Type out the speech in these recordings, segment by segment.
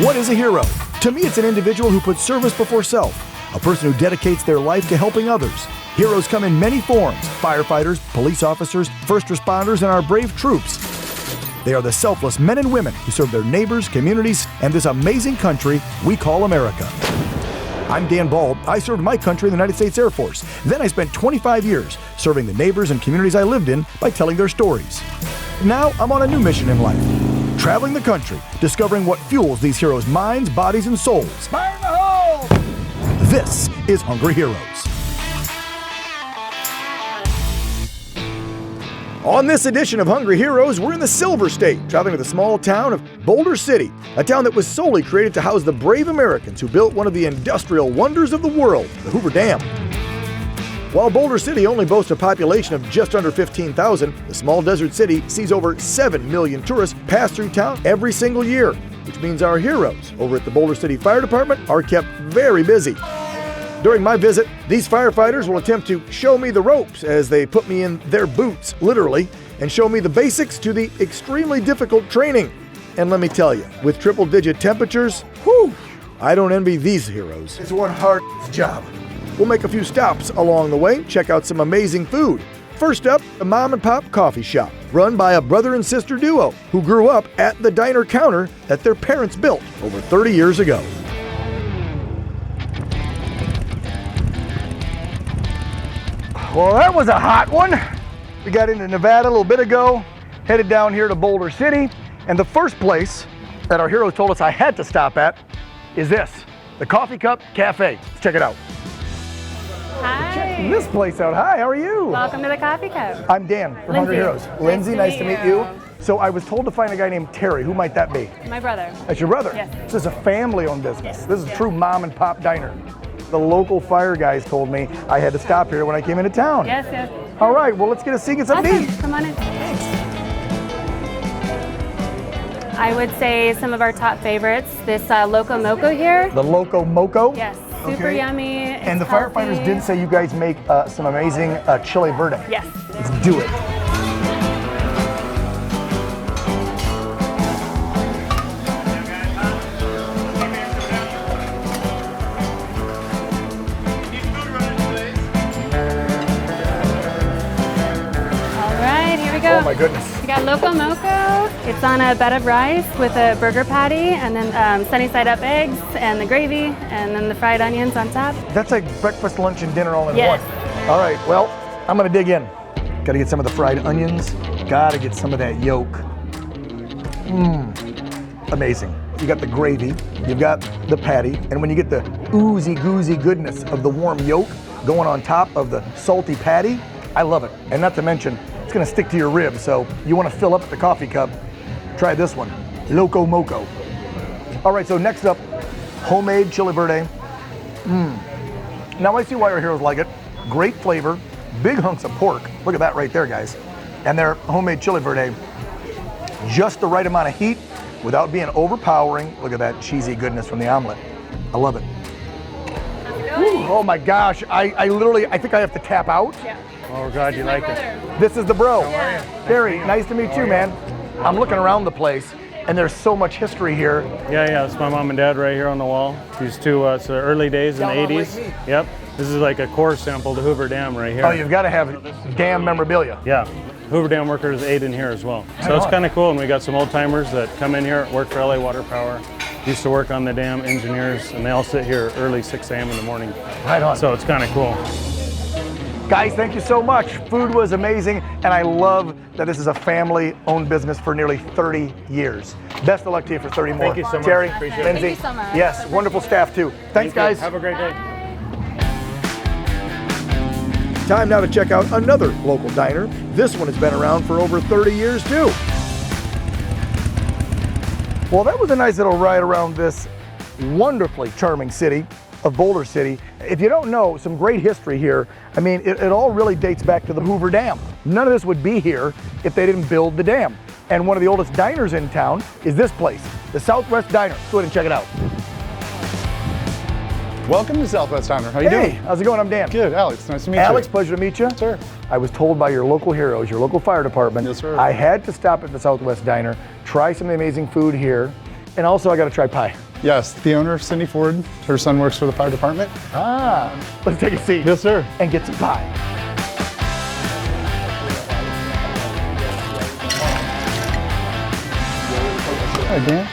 What is a hero? To me, it's an individual who puts service before self, a person who dedicates their life to helping others. Heroes come in many forms: firefighters, police officers, first responders, and our brave troops. They are the selfless men and women who serve their neighbors, communities, and this amazing country we call America. I'm Dan Bald. I served my country in the United States Air Force. Then I spent 25 years serving the neighbors and communities I lived in by telling their stories. Now I'm on a new mission in life, traveling the country, discovering what fuels these heroes' minds, bodies, and souls. Fire in the hole! This is Hungry Heroes. On this edition of Hungry Heroes, we're in the Silver State, traveling to the small town of Boulder City, a town that was solely created to house the brave Americans who built one of the industrial wonders of the world, the Hoover Dam. While Boulder City only boasts a population of just under 15,000, the small desert city sees over 7 million tourists pass through town every single year, which means our heroes over at the Boulder City Fire Department are kept very busy. During my visit, these firefighters will attempt to show me the ropes as they put me in their boots, literally, and show me the basics to the extremely difficult training. And let me tell you, with triple-digit temperatures, whew, I don't envy these heroes. It's one hard job. We'll make a few stops along the way, check out some amazing food. First up, a mom-and-pop coffee shop run by a brother and sister duo who grew up at the diner counter that their parents built over 30 years ago. Well, that was a hot one. We got into Nevada a little bit ago, headed down here to Boulder City, and the first place that our hero told us I had to stop at is this, the Coffee Cup Cafe. Let's check it out. Hi. Check this place out. Hi, how are you? Welcome to the Coffee Cup. I'm Dan from Hungry Heroes. Lindsay, nice to meet you. So I was told to find a guy named Terry. Who might that be? My brother. That's your brother? Yes. This is a family-owned business. Yes. This is a true mom-and-pop diner. The local fire guys told me I had to stop here when I came into town. Yes, yes. All right, well, let's get a seat, get some Awesome. meat. Come on in. I would say some of our top favorites, this Loco Moco here. The Loco Moco? Yes, super yummy. And the firefighters did say you guys make some amazing chili verde. Yes. Let's do it. Oh my goodness. We got Loco Moco. It's on a bed of rice with a burger patty and then sunny side up eggs and the gravy and then the fried onions on top. That's like breakfast, lunch, and dinner all in yes. one. All right, well, I'm gonna dig in. Gotta get some of the fried onions. Gotta get some of that yolk. Amazing. You got the gravy, you've got the patty, and when you get the oozy goozy goodness of the warm yolk going on top of the salty patty, I love it. And not to mention, it's gonna stick to your ribs, so you wanna fill up the coffee cup, try this one, Loco Moco. All right, so next up, homemade chili verde. Now I see why our heroes like it. Great flavor, big hunks of pork. Look at that right there, guys. And their homemade chili verde, just the right amount of heat without being overpowering. Look at that cheesy goodness from the omelet. I love it. Oh my gosh, I literally, I think I have to tap out. Yeah. Oh, God, you like it. This is the bro. Yeah. Terry, nice to meet you, man. I'm looking around the place, and there's so much history here. Yeah, it's my mom and dad right here on the wall. These two, it's the early days in the 80s. Yep. This is like a core sample to Hoover Dam right here. Oh, you've got to have dam memorabilia. Yeah. Hoover Dam workers ate in here as well. So it's kind of cool, and we got some old timers that come in here, work for LA Water Power, used to work on the dam, engineers, and they all sit here early 6 a.m. in the morning. Right on. So it's kind of cool. Guys, thank you so much. Food was amazing, and I love that this is a family-owned business for nearly 30 years. Best of luck to you for 30 more. Thank you so much. Terry, Appreciate it. Lindsay. Thank you so much. Yes, wonderful staff too. Thanks, guys. Have a great day. Time now to check out another local diner. This one has been around for over 30 years too. Well, that was a nice little ride around this wonderfully charming city of Boulder City. If you don't know, some great history here. I mean, it all really dates back to the Hoover Dam. None of this would be here if they didn't build the dam. And one of the oldest diners in town is this place, the Southwest Diner. Go ahead and check it out. Welcome to Selfless Diner. How you doing? Hey, how's it going? I'm Dan. Good, Alex. Nice to meet you. Alex, pleasure to meet you. Sir. I was told by your local heroes, your local fire department, Yes, sir. I had to stop at the Southwest Diner, try some of the amazing food here, and also I got to try pie. Yes, the owner, Cindy Ford, her son works for the fire department. Let's take a seat. Yes, sir. And get some pie. Hi, Dan.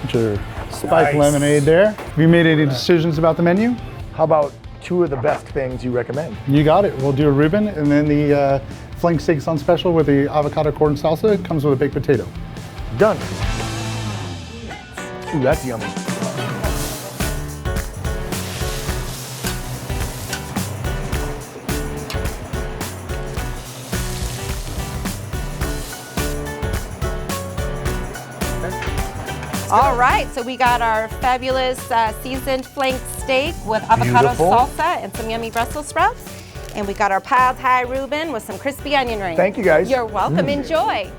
Get your spiked lemonade there. Have you made any decisions about the menu? How about two of the best things you recommend? You got it. We'll do a Reuben and then the flank steaks on special with the avocado corn salsa. It comes with a baked potato. Done. Ooh, that's yummy. All right, so we got our fabulous seasoned flank steak with avocado Beautiful. salsa and some yummy Brussels sprouts. And we got our piled high Reuben with some crispy onion rings. Thank you, guys. You're welcome, enjoy.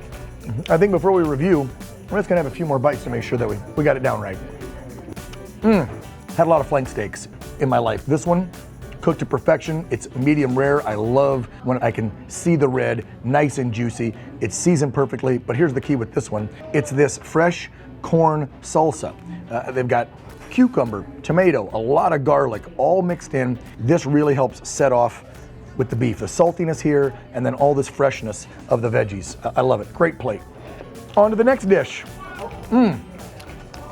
I think before we review, we're just gonna have a few more bites to make sure that we got it down right. Had a lot of flank steaks in my life. This one, cooked to perfection. It's medium rare. I love when I can see the red, nice and juicy. It's seasoned perfectly, but here's the key with this one. It's this fresh corn salsa. They've got cucumber, tomato, a lot of garlic, all mixed in. This really helps set off with the beef. The saltiness here, and then all this freshness of the veggies. I love it. Great plate. On to the next dish.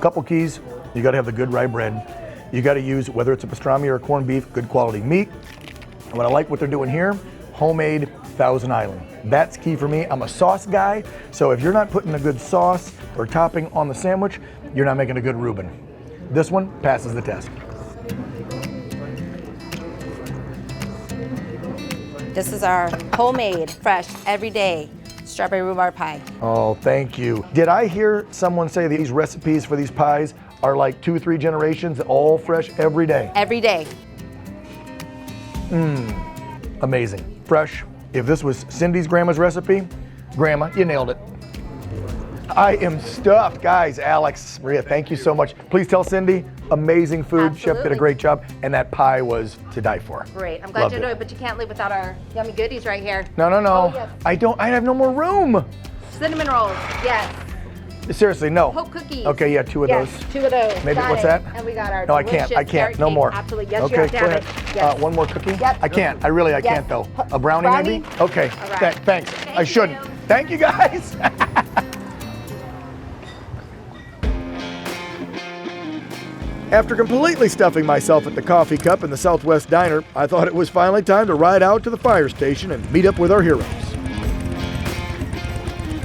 Couple keys. You gotta have the good rye bread. You gotta use, whether it's a pastrami or a corned beef, good quality meat. And what I like what they're doing here, homemade Thousand Island. That's key for me. I'm a sauce guy, so if you're not putting a good sauce or topping on the sandwich, you're not making a good Reuben. This one passes the test. This is our homemade, fresh, everyday strawberry rhubarb pie. Oh, thank you. Did I hear someone say these recipes for these pies are like 2 or 3 generations, all fresh every day? Every day. Amazing. Fresh. If this was Cindy's grandma's recipe, Grandma, you nailed it. I am stuffed. Guys, Alex, Maria, thank you so much. Please tell Cindy, amazing food. Chef did a Absolutely. great job, and that pie was to die for. Great, I'm glad Loved you it. enjoyed, but you can't live without our yummy goodies right here. No. Oh, yes. I have no more room. Cinnamon rolls, yes. Seriously, no. Hope cookies. Okay, yeah, 2 of Yes, those. 2 of those. Maybe, Got what's it. that? And we got our No, I can't. delicious carrot No cake. more. Absolutely. Yes, Okay, you have to go have ahead. it. Yes. One more cookie? Yep. I can't. I really Yes. can't, though. A brownie, maybe? Okay. All right. Thanks. Thank I shouldn't. you. Thank you, guys. After completely stuffing myself at the coffee cup in the Southwest Diner, I thought it was finally time to ride out to the fire station and meet up with our heroes.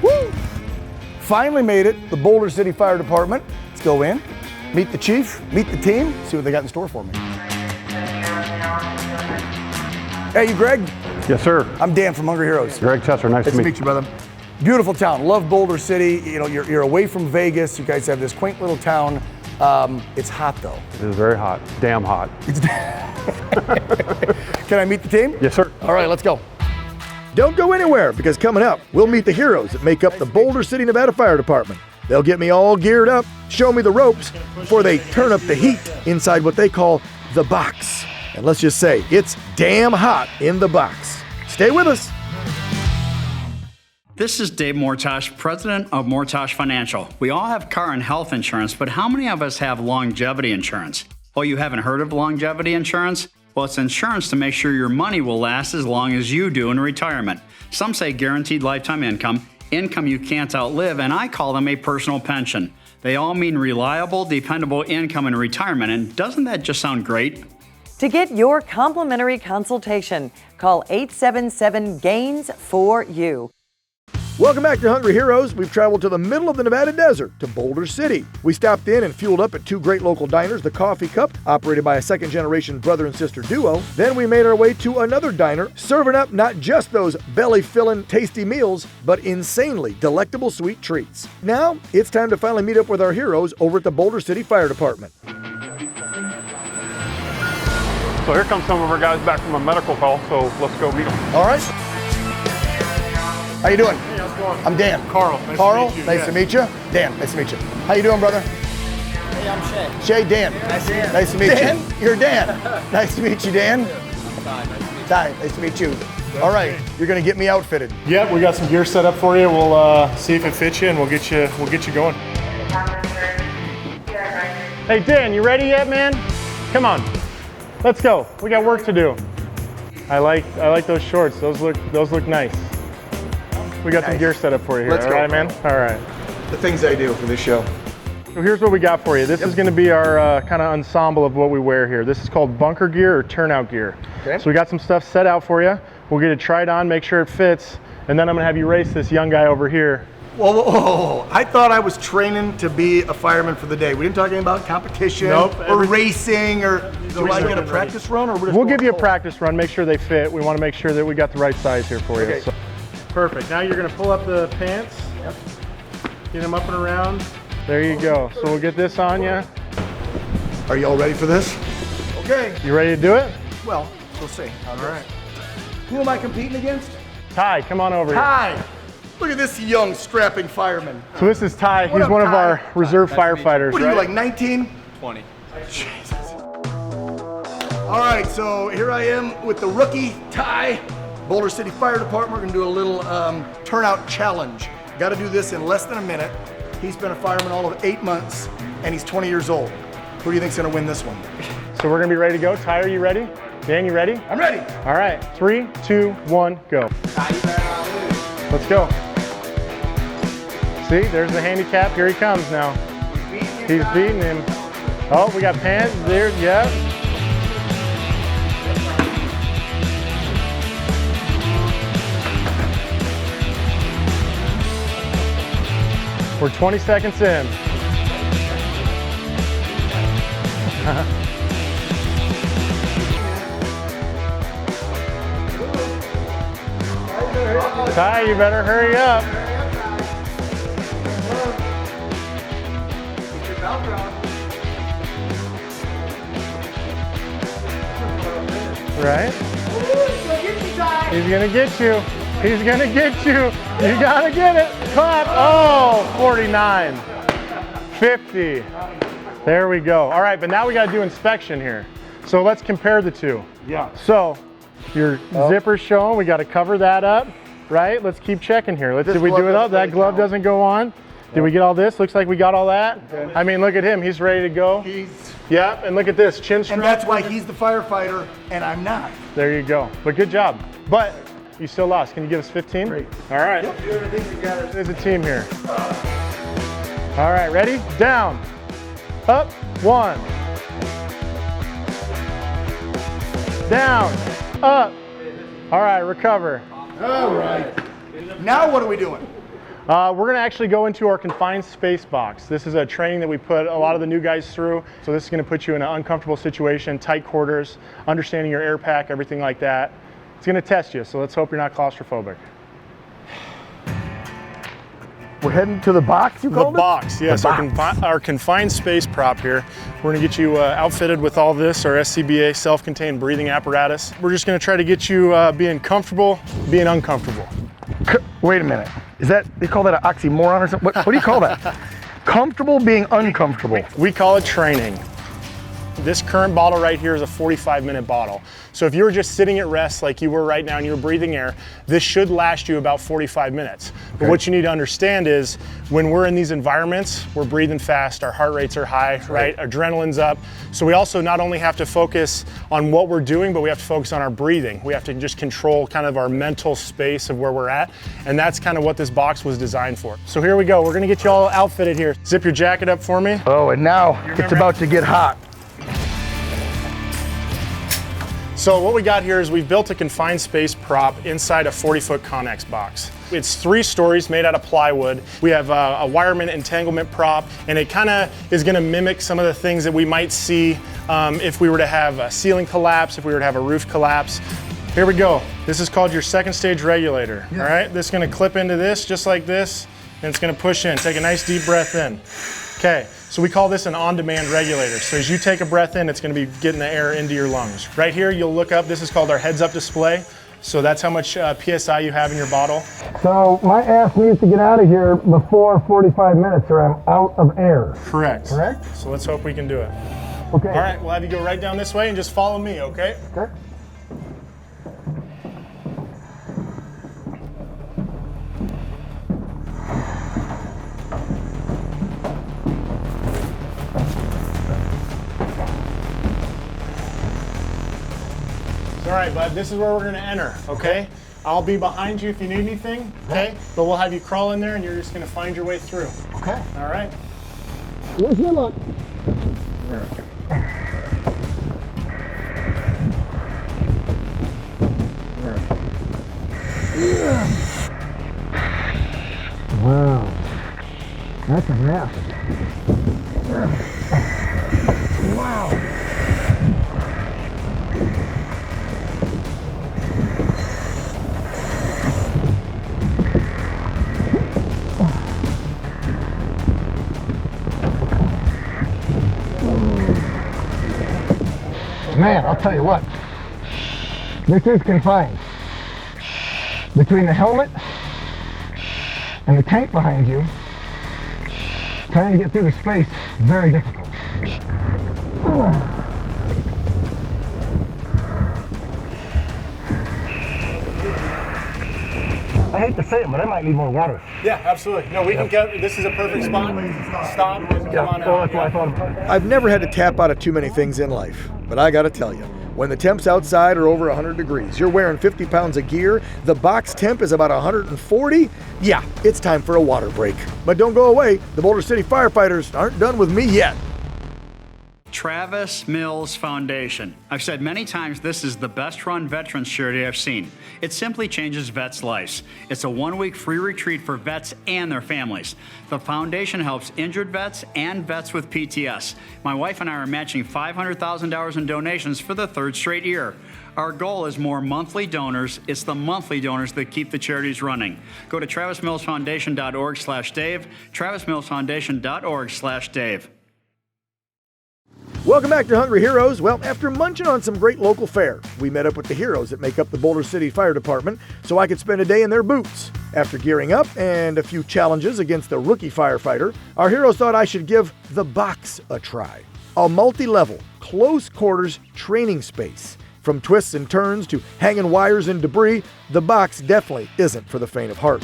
Woo! Finally made it, the Boulder City Fire Department. Let's go in, meet the chief, meet the team, see what they got in store for me. Hey, you Greg? Yes, sir. I'm Dan from Hungry Heroes. Greg Tesser, nice to meet you, brother. Beautiful town, love Boulder City. You know, you're away from Vegas. You guys have this quaint little town. It's hot though. It is very hot, damn hot. Can I meet the team? Yes, sir. All right, let's go. Don't go anywhere, because coming up, we'll meet the heroes that make up the Boulder City, Nevada Fire Department. They'll get me all geared up, show me the ropes, before they turn up the heat inside what they call the box. And let's just say, it's damn hot in the box. Stay with us. This is Dave Mortosh, president of Mortosh Financial. We all have car and health insurance, but how many of us have longevity insurance? Oh, you haven't heard of longevity insurance? Well, it's insurance to make sure your money will last as long as you do in retirement. Some say guaranteed lifetime income, income you can't outlive, and I call them a personal pension. They all mean reliable, dependable income in retirement, and doesn't that just sound great? To get your complimentary consultation, call 877-GAINS-4U. Welcome back to Hungry Heroes. We've traveled to the middle of the Nevada desert, to Boulder City. We stopped in and fueled up at 2 great local diners, the Coffee Cup, operated by a second-generation brother and sister duo. Then we made our way to another diner, serving up not just those belly-filling, tasty meals, but insanely delectable sweet treats. Now, it's time to finally meet up with our heroes over at the Boulder City Fire Department. So here come some of our guys back from a medical call, so let's go meet them. All right. How you doing? Hey, how's it going? I'm Dan. Carl, Carl, nice to meet you. nice Yeah. to meet you. Dan, nice to meet you. How you doing, brother? Hey, I'm Shay. Shay, Dan. Nice to meet Dan? you. You're Dan. Nice to meet you, Dan. Ty, nice to meet you. All right, you're gonna get me outfitted. Yep, we got some gear set up for you. We'll see if it fits you, and we'll get you going. Hey Dan, you ready yet, man? Come on, let's go. We got work to do. I like those shorts. Those look nice. We got some gear set up for you here. Let's go, all right, man. All right. The things I do for this show. So here's what we got for you. This is going to be our kind of ensemble of what we wear here. This is called bunker gear or turnout gear. Okay. So we got some stuff set out for you. We'll get it tried on, make sure it fits, and then I'm going to have you race this young guy over here. Whoa, I thought I was training to be a fireman for the day. We didn't talk anything about competition or racing or do I get a practice run? Or we'll give you a practice run, make sure they fit. We want to make sure that we got the right size here for you. Okay. So, perfect. Now you're going to pull up the pants, get them up and around. There you go. So we'll get this on you. Are you all ready for this? Okay. You ready to do it? Well, we'll see. All right. Who am I competing against? Ty, come on over here. Ty. Look at this young, strapping fireman. So this is Ty. What He's up, one of Ty? our reserve firefighters. What are right? you, like 19? 20. Jesus. All right, so here I am with the rookie, Ty. Boulder City Fire Department. We're gonna do a little turnout challenge. Got to do this in less than a minute. He's been a fireman all of 8 months, and he's 20 years old. Who do you think's gonna win this one? So we're gonna be ready to go. Ty, are you ready? Dan, you ready? I'm ready. All right, 3, 2, 1, go. Let's go. See, there's the handicap. Here he comes now. He's beating him. Oh, we got pants there. Yep. We're 20 seconds in. Ty, you better hurry up. Right? He's gonna get you. He's gonna get you. You gotta get it. Clap. Oh, 49. 50. There we go. All right, but now we gotta do inspection here. So let's compare the two. Yeah. So your zipper's showing. We gotta cover that up, right? Let's keep checking here. Did we do it up? That glove doesn't go on. Did we get all this? Looks like we got all that. Okay. I mean, look at him. He's ready to go. Yeah, and look at this. Chin strap. And that's why he's the firefighter and I'm not. There you go. But good job. But you still lost. Can you give us 15? Great. All right. There's a team here. All right, ready? Down. Up. 1. Down. Up. All right, recover. All right. Now what are we doing? We're gonna actually go into our confined space box. This is a training that we put a lot of the new guys through. So this is gonna put you in an uncomfortable situation, tight quarters, understanding your air pack, everything like that. It's gonna test you, so let's hope you're not claustrophobic. We're heading to the box, you called it? The box, yes. The Our confined space prop here. We're gonna get you outfitted with all this, our SCBA self-contained breathing apparatus. We're just gonna try to get you being comfortable, being uncomfortable. Wait a minute. Is that, they call that an oxymoron or something? What do you call that? Comfortable being uncomfortable. We call it training. This current bottle right here is a 45-minute bottle. So if you were just sitting at rest like you were right now and you were breathing air, this should last you about 45 minutes. But what you need to understand is when we're in these environments, we're breathing fast, our heart rates are high, right? Adrenaline's up. So we also not only have to focus on what we're doing, but we have to focus on our breathing. We have to just control kind of our mental space of where we're at. And that's kind of what this box was designed for. So here we go. We're gonna get you all outfitted here. Zip your jacket up for me. Oh, and now it's about to get hot. So what we got here is we've built a confined space prop inside a 40-foot Connex box. It's 3 stories made out of plywood. We have a wireman entanglement prop, and it kind of is going to mimic some of the things that we might see if we were to have a ceiling collapse, if we were to have a roof collapse. Here we go. This is called your second stage regulator. All right, this is going to clip into this just like this, and it's going to push in. Take a nice deep breath in. Okay, so we call this an on-demand regulator. So as you take a breath in, it's going to be getting the air into your lungs. Right here, you'll look up, this is called our heads-up display. So that's how much PSI you have in your bottle. So my ass needs to get out of here before 45 minutes or I'm out of air. Correct. Correct? So let's hope we can do it. Okay. All right, we'll have you go right down this way and just follow me, okay? Okay. right, bud, this is where we're gonna enter, okay? I'll be behind you if you need anything, okay? But we'll have you crawl in there and you're just gonna find your way through. Okay. All right? Where's your luck? Wow, that's a mess. Wow. Man, I'll tell you what, this is confined. Between the helmet and the tank behind you, trying to get through the space, very difficult. I hate to say it, but I might need more water. Yeah, absolutely. No, we can get, this is a perfect spot. Stop and come on out. That's what I thought. I've never had to tap out of too many things in life, but I gotta tell you, when the temps outside are over 100 degrees, you're wearing 50 pounds of gear, the box temp is about 140, yeah, it's time for a water break. But don't go away, the Boulder City firefighters aren't done with me yet. Travis Mills Foundation. I've said many times this is the best run veterans charity I've seen. It simply changes vets' lives. It's a 1-week free retreat for vets and their families. The foundation helps injured vets and vets with PTS. My wife and I are matching $500,000 in donations for the 3rd straight year. Our goal is more monthly donors. It's the monthly donors that keep the charities running. Go to travismillsfoundation.org/Dave, travismillsfoundation.org/Dave. Welcome back to Hungry Heroes. Well, after munching on some great local fare, we met up with the heroes that make up the Boulder City Fire Department so I could spend a day in their boots. After gearing up and a few challenges against a rookie firefighter, our heroes thought I should give the box a try. A multi-level, close quarters training space. From twists and turns to hanging wires and debris, the box definitely isn't for the faint of heart.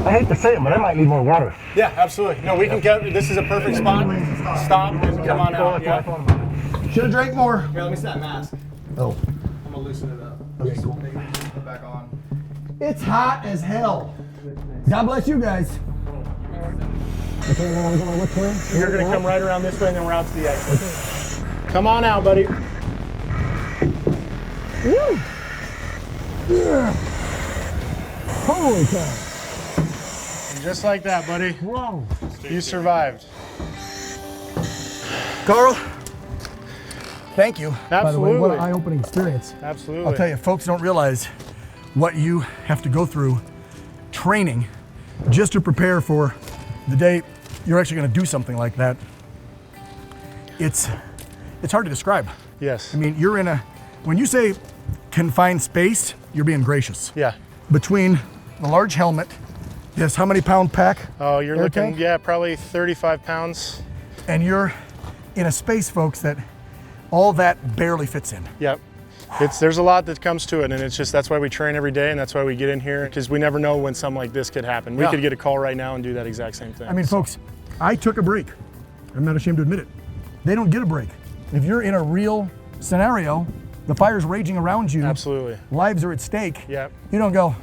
I hate to say it, but I might need more water. Yeah, absolutely. No, we can get, this is a perfect spot. Stop and come on out. Yeah. Should have drank more. Here, let me see that mask. Oh. I'm gonna loosen it up. Okay, cool. Put it back on. It's hot as hell. God bless you guys. Okay, then I'm going which way? You're gonna come right around this way and then we're out to the exit. Come on out, buddy. Woo! Yeah. Holy cow. Just like that, buddy. Whoa. You survived. Carl, thank you. Absolutely. By the way, what an eye-opening experience. Absolutely. I'll tell you, folks don't realize what you have to go through training just to prepare for the day you're actually going to do something like that. It's hard to describe. Yes. I mean, you're in a, when you say confined space, you're being gracious. Yeah. Between the large helmet, yes, how many pound pack? Oh, you're air looking, tank? yeah, probably 35 pounds. And you're in a space, folks, that all that barely fits in. Yep. There's a lot that comes to it, and it's just, that's why we train every day, and that's why we get in here, because we never know when something like this could happen. We could get a call right now and do that exact same thing. I mean, folks, I took a break. I'm not ashamed to admit it. They don't get a break. If you're in a real scenario, the fire's raging around you. Absolutely. Lives are at stake. Yep. You don't go,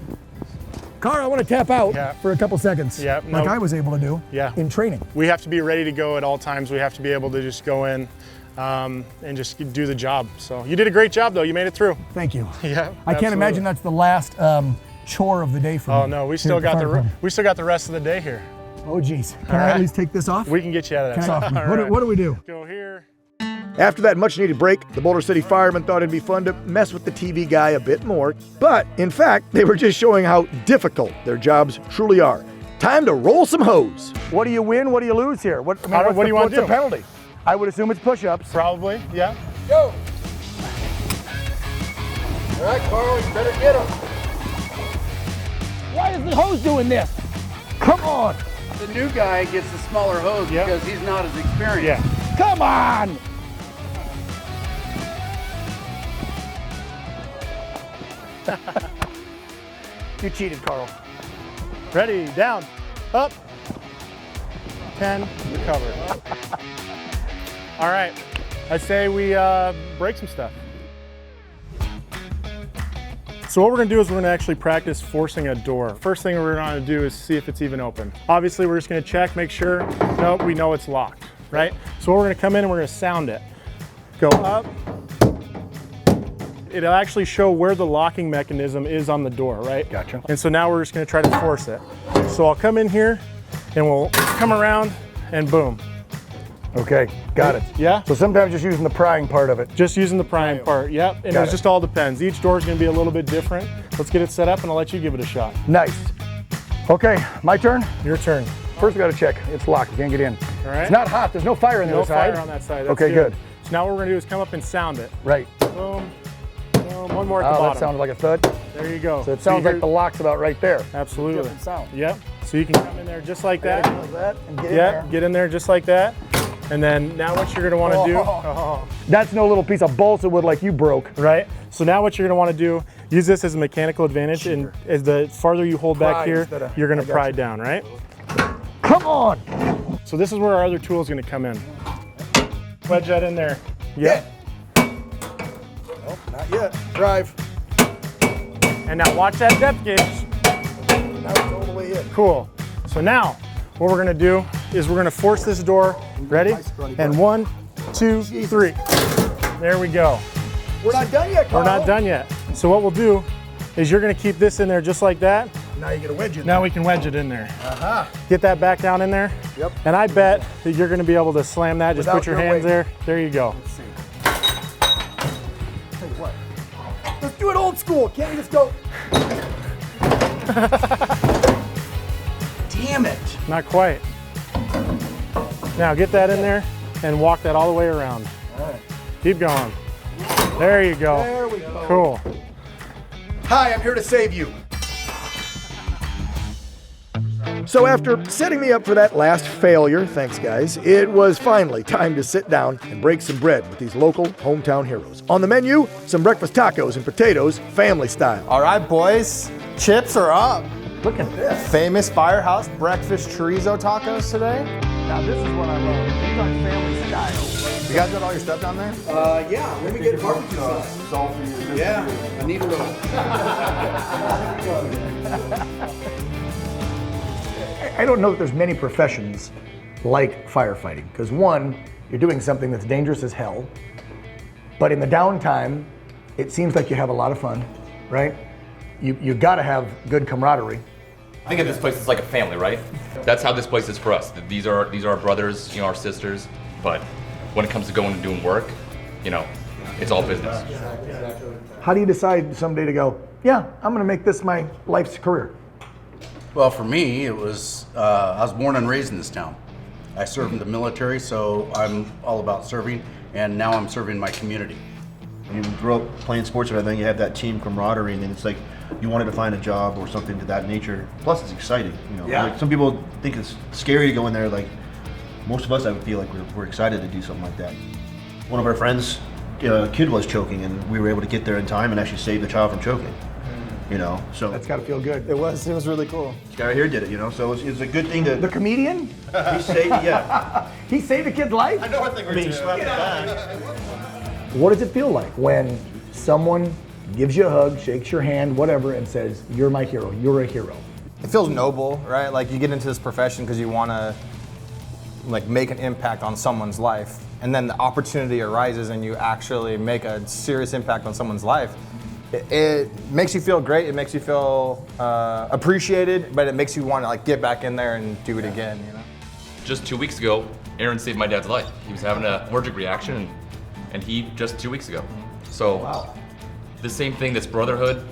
Carl, I want to tap out for a couple seconds, Yep. like I was able to do in training. We have to be ready to go at all times. We have to be able to just go in and just do the job. So you did a great job, though. You made it through. Thank you. Yeah. I can't imagine that's the last chore of the day for me. Oh no, we still got the rest of the day here. Oh geez, can I at least take this off? We can get you out of that. Can I, what do we do? Go here. After that much-needed break, the Boulder City firemen thought it'd be fun to mess with the TV guy a bit more. But, in fact, they were just showing how difficult their jobs truly are. Time to roll some hose. What do you win? What do you lose here? What do you want to do? What's the penalty? I would assume it's push-ups. Probably, yeah. Go! All right, Carl, you better get him. Why is the hose doing this? Come on! The new guy gets the smaller hose because he's not as experienced. Yeah. Come on! You cheated, Carl. Ready, down. up, 10, recover. All right, I say we break some stuff. So what we're gonna do is we're gonna actually practice forcing a door. First thing we're gonna do is see if it's even open. Obviously, we're just gonna check, make sure, nope, we know it's locked, right? So we're gonna come in and we're gonna sound it. Go up. It'll actually show where the locking mechanism is on the door, right? Gotcha. And so now we're just gonna try to force it. So I'll come in here and we'll come around and boom. Okay, got it. Yeah? So sometimes just using the prying part of it. Just using the prying part, yep. And it just all depends. Each door is gonna be a little bit different. Let's get it set up and I'll let you give it a shot. Nice. Okay, my turn? Your turn. First we gotta check, it's locked, you can't get in. All right. It's not hot, there's no fire on the other side. No fire on that side, that's okay, good. So now what we're gonna do is come up and sound it. Right. Boom, boom, one more at the bottom. That sounded like a thud. There you go. So it sounds like the lock's about right there. Absolutely. Different sound. Yep, so you can come in there just like that. And get in Yep, there. get in there just like that. And then now what you're gonna wanna do, that's no little piece of balsa wood like you broke. right? So now what you're gonna wanna do, use this as a mechanical advantage, and as the farther you hold back here, you're gonna pry down, right? Come on! So this is where our other tool is gonna come in. Wedge that in there. Yep. Nope, not yet. Drive. And now watch that depth gauge. Now it's all the way in. Cool. So now, what we're gonna do is we're gonna force this door. Ready? And 1, 2, 3. There we go. We're not done yet, Carl. We're not done yet. So what we'll do is you're gonna keep this in there just like that. Now you get a wedge in. Now we can wedge it in there. Uh-huh. Get that back down in there. Yep. And I bet that you're gonna be able to slam that. Just Without put your your hands weight. there. There you go. Let's see. Tell you what. Let's do it old school. Can't we just go? Damn it. Not quite. Now get that in there and walk that all the way around. All right. Keep going. There you go. There we go. Cool. Hi, I'm here to save you. So after setting me up for that last failure, thanks guys, it was finally time to sit down and break some bread with these local hometown heroes. On the menu, some breakfast tacos and potatoes, family style. All right, boys, chips are up. Look at this. Famous Firehouse breakfast chorizo tacos today. Now this is what I love. These are family style. You guys got all your stuff down there? Yeah, let me get barbecue sauce. Yeah, I need a little. I don't know that there's many professions like firefighting, because one, you're doing something that's dangerous as hell, but in the downtime, it seems like you have a lot of fun, right? You gotta have good camaraderie. I think of this place as like a family, right? That's how this place is for us. These are our brothers, our sisters, but when it comes to going and doing work, it's all business. How do you decide someday to go, yeah, I'm gonna make this my life's career? Well, for me, it was, I was born and raised in this town. I served in the military, so I'm all about serving, and now I'm serving my community. When you grow up playing sports and everything, you have that team camaraderie, and it's like you wanted to find a job or something to that nature. Plus, it's exciting. Yeah. Like some people think it's scary to go in there. Like most of us, I would feel like we're excited to do something like that. One of our friends, a kid was choking, and we were able to get there in time and actually save the child from choking. So that's gotta feel good. It was really cool. This guy right here did it. So it's a good thing to. The comedian? He saved, yeah. He saved a kid's life? I know what thing being slapped in the back. What does it feel like when someone gives you a hug, shakes your hand, whatever, and says, you're my hero, you're a hero? It feels noble, right? Like you get into this profession because you want to make an impact on someone's life, and then the opportunity arises and you actually make a serious impact on someone's life. It makes you feel great. It makes you feel appreciated, but it makes you want to get back in there and do it again. Just 2 weeks ago, Aaron saved my dad's life. He was having an allergic reaction, and he just 2 weeks ago. So the same thing, this brotherhood,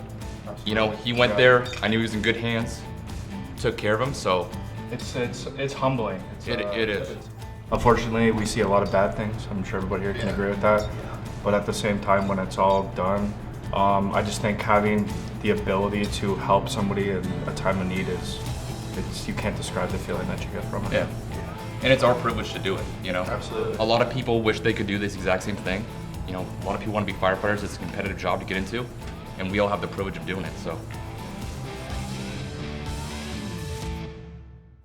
he went there. I knew he was in good hands, took care of him. So it's humbling. It is. Unfortunately, we see a lot of bad things. I'm sure everybody here can agree with that. But at the same time, when it's all done, I just think having the ability to help somebody in a time of need you can't describe the feeling that you get from it. Yeah. And it's our privilege to do it, Absolutely. A lot of people wish they could do this exact same thing. A lot of people want to be firefighters. It's a competitive job to get into, and we all have the privilege of doing it, so.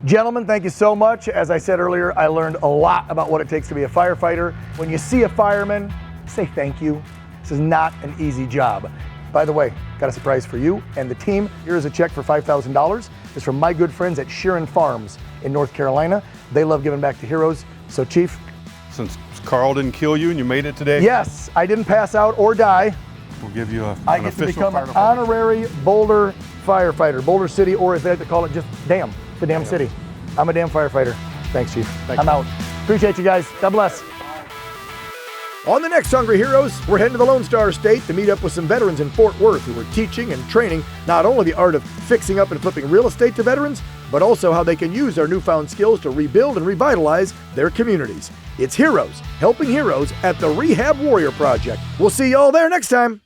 Gentlemen, thank you so much. As I said earlier, I learned a lot about what it takes to be a firefighter. When you see a fireman, say thank you. This is not an easy job. By the way, got a surprise for you and the team. Here is a check for $5,000. It's from my good friends at Sheeran Farms in North Carolina. They love giving back to heroes. So, Chief. Since Carl didn't kill you and you made it today? Yes, I didn't pass out or die. We'll give you I get to become an honorary Boulder firefighter. Boulder City, or as they like to call it, just damn, the damn city. I'm a damn firefighter. Thanks, Chief. I'm out. Appreciate you guys. God bless. On the next Hungry Heroes, we're heading to the Lone Star State to meet up with some veterans in Fort Worth who are teaching and training not only the art of fixing up and flipping real estate to veterans, but also how they can use their newfound skills to rebuild and revitalize their communities. It's Heroes Helping Heroes at the Rehab Warrior Project. We'll see y'all there next time.